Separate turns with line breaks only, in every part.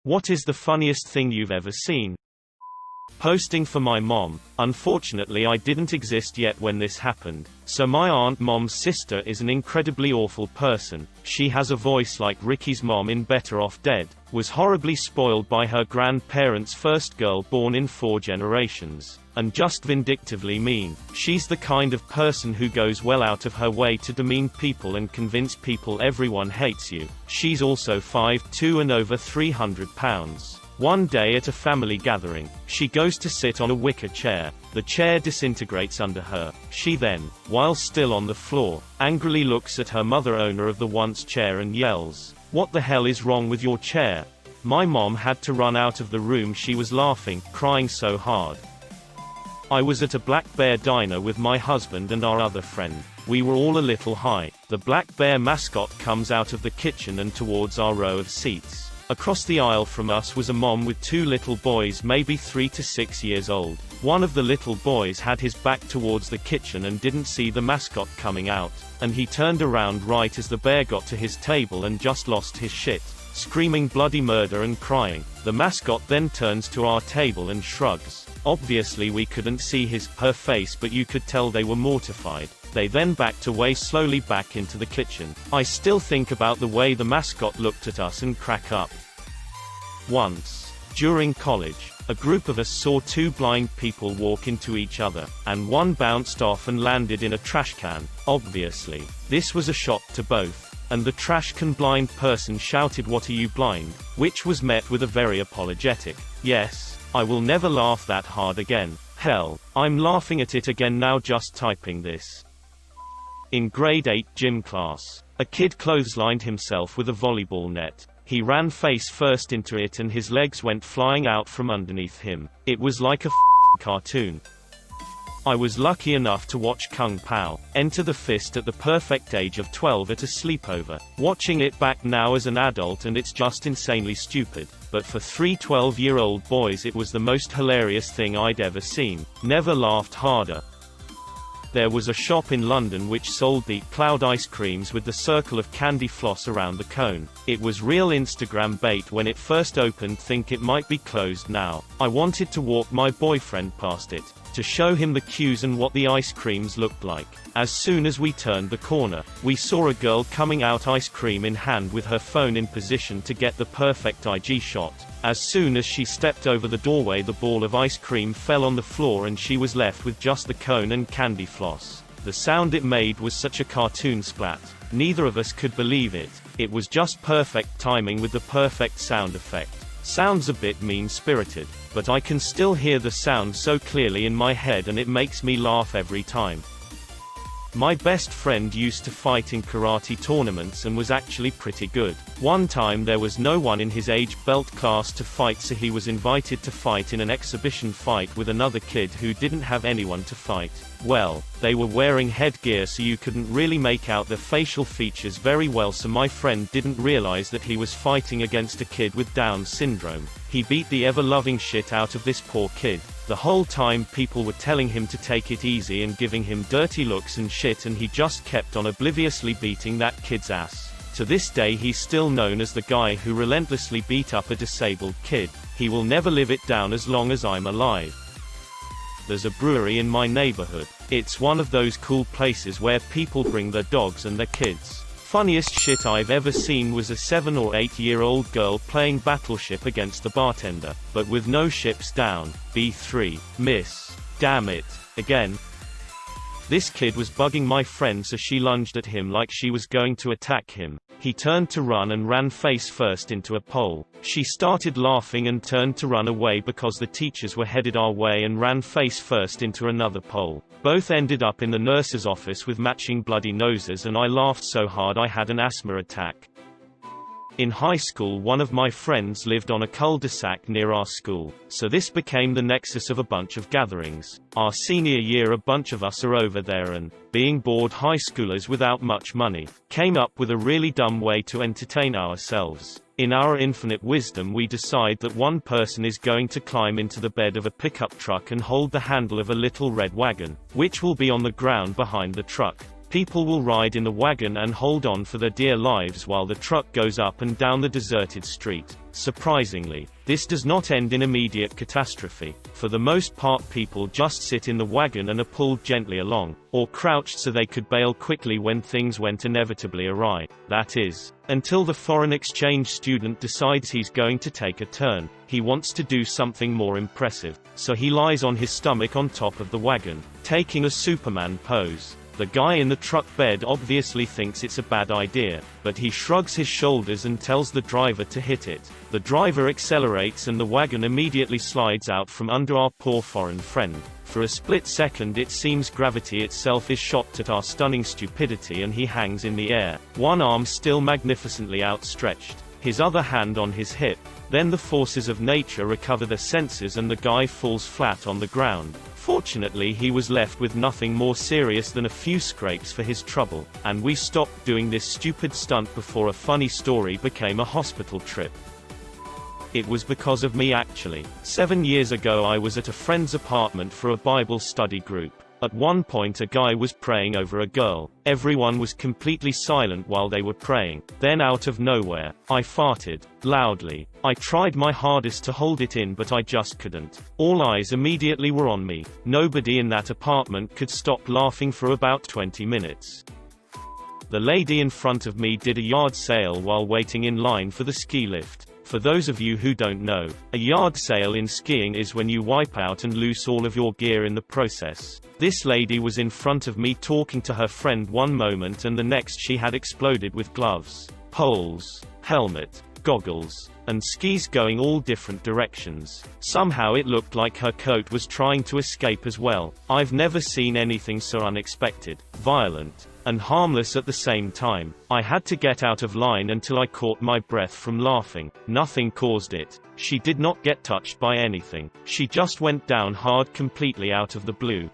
What is the funniest thing you've ever seen? Posting for my mom. Unfortunately I didn't exist yet when this happened, so my aunt mom's sister is an incredibly awful person. She has a voice like Ricky's mom in Better Off Dead, was horribly spoiled by her grandparents' first girl born in 4 generations, and just vindictively mean. She's the kind of person who goes well out of her way to demean people and convince people everyone hates you. She's also 5'2" and over 300 pounds. One day at a family gathering, she goes to sit on a wicker chair. The chair disintegrates under her. She then, while still on the floor, angrily looks at her mother, owner of the once chair, and yells, "What the hell is wrong with your chair?" My mom had to run out of the room. She was laughing, crying so hard. I was at a Black Bear diner with my husband and our other friend. We were all a little high. The Black Bear mascot comes out of the kitchen and towards our row of seats. Across the aisle from us was a mom with 2 little boys, maybe 3 to 6 years old. One of the little boys had his back towards the kitchen and didn't see the mascot coming out, and he turned around right as the bear got to his table and just lost his shit, screaming bloody murder and crying. The mascot then turns to our table and shrugs. Obviously we couldn't see her face, but you could tell they were mortified. They then backed away slowly back into the kitchen. I still think about the way the mascot looked at us and crack up. Once, during college, a group of us saw 2 blind people walk into each other, and one bounced off and landed in a trash can. Obviously, this was a shock to both, and the trash can blind person shouted, "What are you, blind?" which was met with a very apologetic, "Yes, I will never laugh that hard again. Hell, I'm laughing at it again now just typing this." In grade 8 gym class, a kid clotheslined himself with a volleyball net. He ran face first into it and his legs went flying out from underneath him. It was like a cartoon. I was lucky enough to watch Kung Pao enter the fist at the perfect age of 12 at a sleepover. Watching it back now as an adult, and it's just insanely stupid. But for 3 12-year-old boys it was the most hilarious thing I'd ever seen. Never laughed harder. There was a shop in London which sold the cloud ice creams with the circle of candy floss around the cone. It was real Instagram bait when it first opened. Think it might be closed now. I wanted to walk my boyfriend past it, to show him the cues and what the ice creams looked like. As soon as we turned the corner, we saw a girl coming out ice cream in hand with her phone in position to get the perfect IG shot. As soon as she stepped over the doorway, the ball of ice cream fell on the floor and she was left with just the cone and candy floss. The sound it made was such a cartoon splat. Neither of us could believe it. It was just perfect timing with the perfect sound effect. Sounds a bit mean-spirited, but I can still hear the sound so clearly in my head and it makes me laugh every time. My best friend used to fight in karate tournaments and was actually pretty good. One time there was no one in his age belt class to fight, so he was invited to fight in an exhibition fight with another kid who didn't have anyone to fight. Well, they were wearing headgear so you couldn't really make out their facial features very well, so my friend didn't realize that he was fighting against a kid with Down syndrome. He beat the ever-loving shit out of this poor kid. The whole time people were telling him to take it easy and giving him dirty looks and shit, and he just kept on obliviously beating that kid's ass. To this day he's still known as the guy who relentlessly beat up a disabled kid. He will never live it down as long as I'm alive. There's a brewery in my neighborhood. It's one of those cool places where people bring their dogs and their kids. Funniest shit I've ever seen was a 7 or 8-year-old girl playing Battleship against the bartender, but with no ships down. B3. Miss. Damn it. Again. This kid was bugging my friend, so she lunged at him like she was going to attack him. He turned to run and ran face first into a pole. She started laughing and turned to run away because the teachers were headed our way, and ran face first into another pole. Both ended up in the nurse's office with matching bloody noses, and I laughed so hard I had an asthma attack. In high school, one of my friends lived on a cul-de-sac near our school, so this became the nexus of a bunch of gatherings. Our senior year, a bunch of us are over there and, being bored high schoolers without much money, came up with a really dumb way to entertain ourselves. In our infinite wisdom, we decide that one person is going to climb into the bed of a pickup truck and hold the handle of a little red wagon, which will be on the ground behind the truck. People will ride in the wagon and hold on for their dear lives while the truck goes up and down the deserted street. Surprisingly, this does not end in immediate catastrophe. For the most part, people just sit in the wagon and are pulled gently along, or crouched so they could bail quickly when things went inevitably awry. That is, until the foreign exchange student decides he's going to take a turn. He wants to do something more impressive, so he lies on his stomach on top of the wagon, taking a Superman pose. The guy in the truck bed obviously thinks it's a bad idea, but he shrugs his shoulders and tells the driver to hit it. The driver accelerates and the wagon immediately slides out from under our poor foreign friend. For a split second it seems gravity itself is shocked at our stunning stupidity and he hangs in the air, one arm still magnificently outstretched, his other hand on his hip. Then the forces of nature recover their senses and the guy falls flat on the ground. Fortunately, he was left with nothing more serious than a few scrapes for his trouble, and we stopped doing this stupid stunt before a funny story became a hospital trip. It was because of me actually. 7 years ago I was at a friend's apartment for a Bible study group. At one point a guy was praying over a girl. Everyone was completely silent while they were praying. Then out of nowhere, I farted. Loudly. I tried my hardest to hold it in but I just couldn't. All eyes immediately were on me. Nobody in that apartment could stop laughing for about 20 minutes. The lady in front of me did a yard sale while waiting in line for the ski lift. For those of you who don't know, a yard sale in skiing is when you wipe out and lose all of your gear in the process. This lady was in front of me talking to her friend one moment and the next she had exploded with gloves, poles, helmet, goggles, and skis going all different directions. Somehow it looked like her coat was trying to escape as well. I've never seen anything so unexpected, violent, and harmless at the same time. I had to get out of line until I caught my breath from laughing. Nothing caused it. She did not get touched by anything. She just went down hard completely out of the blue.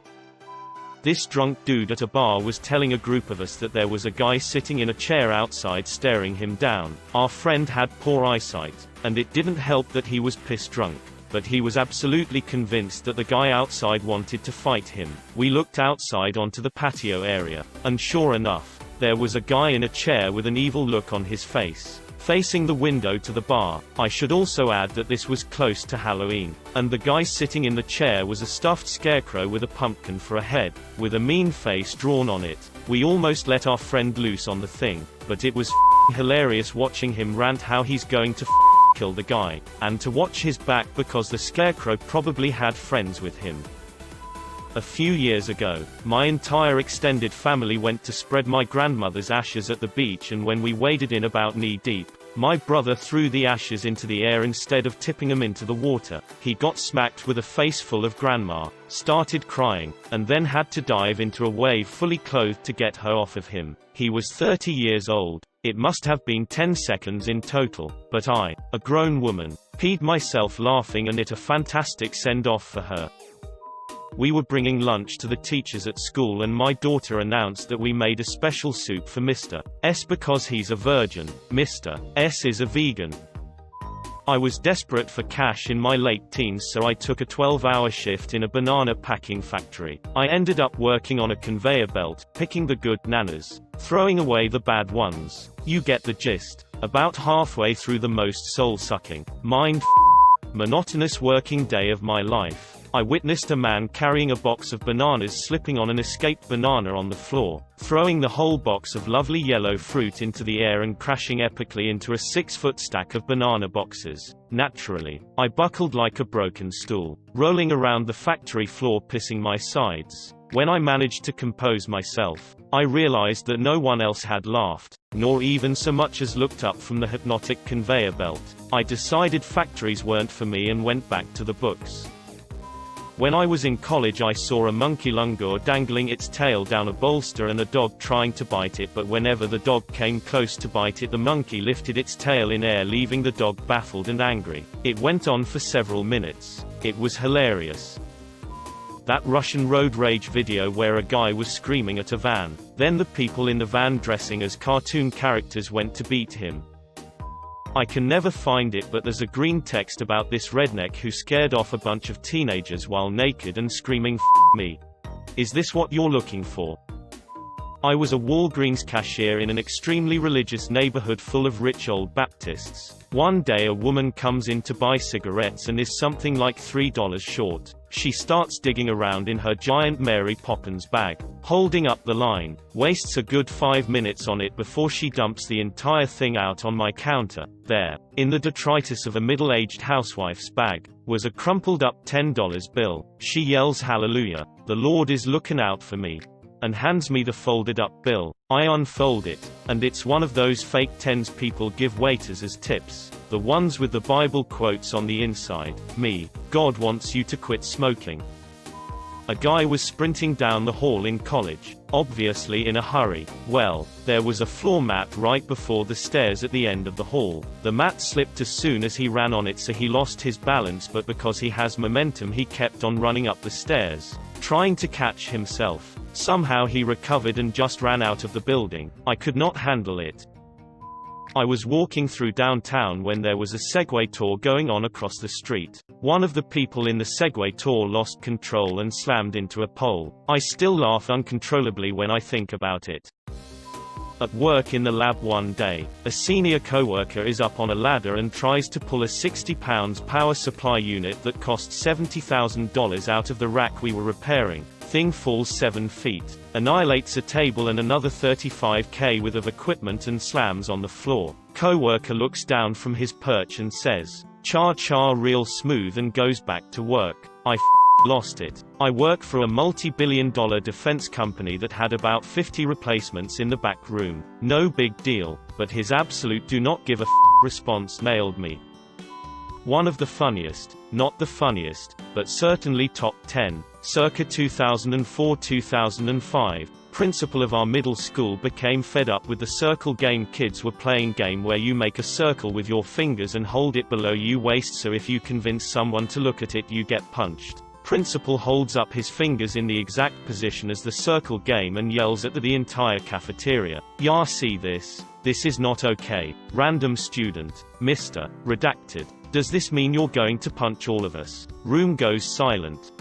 This drunk dude at a bar was telling a group of us that there was a guy sitting in a chair outside staring him down. Our friend had poor eyesight, and it didn't help that he was piss drunk. But he was absolutely convinced that the guy outside wanted to fight him. We looked outside onto the patio area, and sure enough, there was a guy in a chair with an evil look on his face, facing the window to the bar. I should also add that this was close to Halloween, and the guy sitting in the chair was a stuffed scarecrow with a pumpkin for a head, with a mean face drawn on it. We almost let our friend loose on the thing, but it was hilarious watching him rant how he's going to kill the guy, and to watch his back because the scarecrow probably had friends with him. A few years ago, my entire extended family went to spread my grandmother's ashes at the beach, and when we waded in about knee-deep, my brother threw the ashes into the air instead of tipping them into the water. He got smacked with a face full of grandma, started crying, and then had to dive into a wave fully clothed to get her off of him. He was 30 years old. It must have been 10 seconds in total, but I, a grown woman, peed myself laughing, and it a fantastic send-off for her. We were bringing lunch to the teachers at school and my daughter announced that we made a special soup for Mr. S because he's a virgin. Mr. S is a vegan. I was desperate for cash in my late teens, so I took a 12-hour shift in a banana packing factory. I ended up working on a conveyor belt, picking the good nanas, throwing away the bad ones. You get the gist. About halfway through the most soul-sucking, monotonous working day of my life, I witnessed a man carrying a box of bananas slipping on an escaped banana on the floor, throwing the whole box of lovely yellow fruit into the air and crashing epically into a 6-foot stack of banana boxes. Naturally, I buckled like a broken stool, rolling around the factory floor pissing my sides. When I managed to compose myself, I realized that no one else had laughed, nor even so much as looked up from the hypnotic conveyor belt. I decided factories weren't for me and went back to the books. When I was in college I saw a monkey langur dangling its tail down a bolster and a dog trying to bite it, but whenever the dog came close to bite it, the monkey lifted its tail in air, leaving the dog baffled and angry. It went on for several minutes. It was hilarious. That Russian road rage video where a guy was screaming at a van. Then the people in the van dressing as cartoon characters went to beat him. I can never find it, but there's a green text about this redneck who scared off a bunch of teenagers while naked and screaming "F me." Is this what you're looking for? I was a Walgreens cashier in an extremely religious neighborhood full of rich old Baptists. One day a woman comes in to buy cigarettes and is something like $3 short. She starts digging around in her giant Mary Poppins bag, holding up the line, wastes a good 5 minutes on it before she dumps the entire thing out on my counter. There, in the detritus of a middle-aged housewife's bag, was a crumpled up $10 bill. She yells hallelujah, the Lord is looking out for me, and hands me the folded up bill. I unfold it, and it's one of those fake tens people give waiters as tips, the ones with the Bible quotes on the inside. Me, God wants you to quit smoking. A guy was sprinting down the hall in college, obviously in a hurry. Well, there was a floor mat right before the stairs at the end of the hall. The mat slipped as soon as he ran on it, so he lost his balance, but because he has momentum he kept on running up the stairs, trying to catch himself. Somehow he recovered and just ran out of the building. I could not handle it. I was walking through downtown when there was a Segway tour going on across the street. One of the people in the Segway tour lost control and slammed into a pole. I still laugh uncontrollably when I think about it. At work in the lab one day, a senior coworker is up on a ladder and tries to pull a 60-pound power supply unit that cost $70,000 out of the rack we were repairing. Thing falls 7 feet, annihilates a table and another 35K worth of equipment and slams on the floor. Coworker looks down from his perch and says, "Cha-cha real smooth," and goes back to work. I lost it. I work for a multi-billion-dollar defense company that had about 50 replacements in the back room. No big deal, but his absolute do not give a response nailed me. One of the funniest, not the funniest, but certainly top 10, circa 2004-2005, principal of our middle school became fed up with the circle game kids were playing, game where you make a circle with your fingers and hold it below your waist, so if you convince someone to look at it you get punched. Principal holds up his fingers in the exact position as the circle game and yells at the entire cafeteria, "Ya see this? This is not okay. Random student, Mr. Redacted. Does this mean you're going to punch all of us?" Room goes silent.